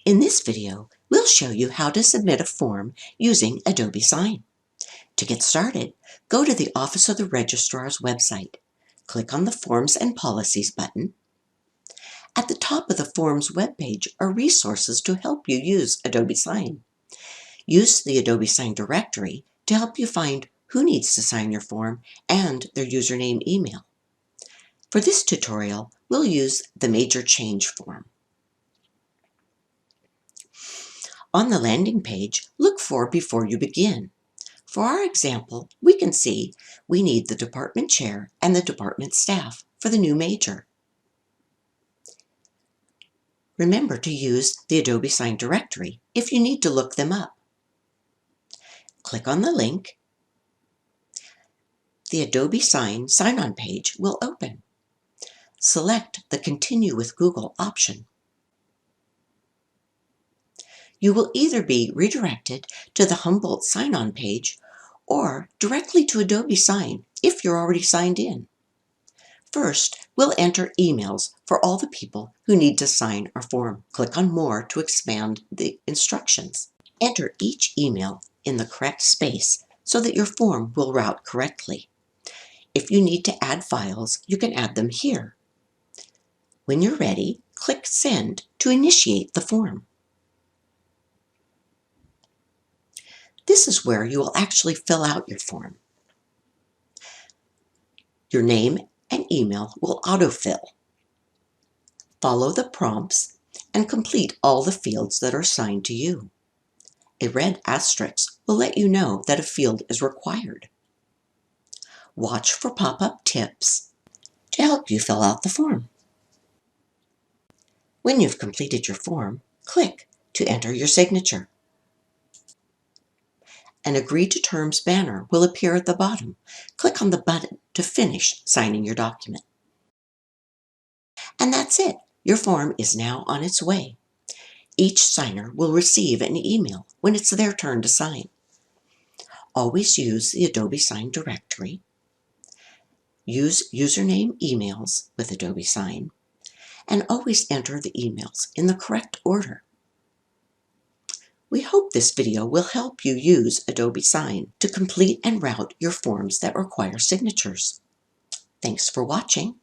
In this video, we'll show you how to submit a form using Adobe Sign. To get started, go to the Office of the Registrar's website. Click on the Forms and Policies button. At the top of the Forms webpage are resources to help you use Adobe Sign. Use the Adobe Sign directory to help you find who needs to sign your form and their username email. For this tutorial, we'll use the Major Change form. On the landing page, look for Before You Begin. For our example, we can see we need the department chair and the department staff for the new major. Remember to use the Adobe Sign directory if you need to look them up. Click on the link. The Adobe Sign sign-on page will open. Select the Continue with Google option. You will either be redirected to the Humboldt sign-on page or directly to Adobe Sign if you're already signed in. First, we'll enter emails for all the people who need to sign our form. Click on More to expand the instructions. Enter each email in the correct space so that your form will route correctly. If you need to add files, you can add them here. When you're ready, click Send to initiate the form. This is where you will actually fill out your form. Your name and email will autofill. Follow the prompts and complete all the fields that are assigned to you. A red asterisk will let you know that a field is required. Watch for pop-up tips to help you fill out the form. When you've completed your form, click to enter your signature. An Agree to Terms banner will appear at the bottom. Click on the button to finish signing your document. And that's it. Your form is now on its way. Each signer will receive an email when it's their turn to sign. Always use the Adobe Sign directory. Use username emails with Adobe Sign. And always enter the emails in the correct order. We hope this video will help you use Adobe Sign to complete and route your forms that require signatures. Thanks for watching.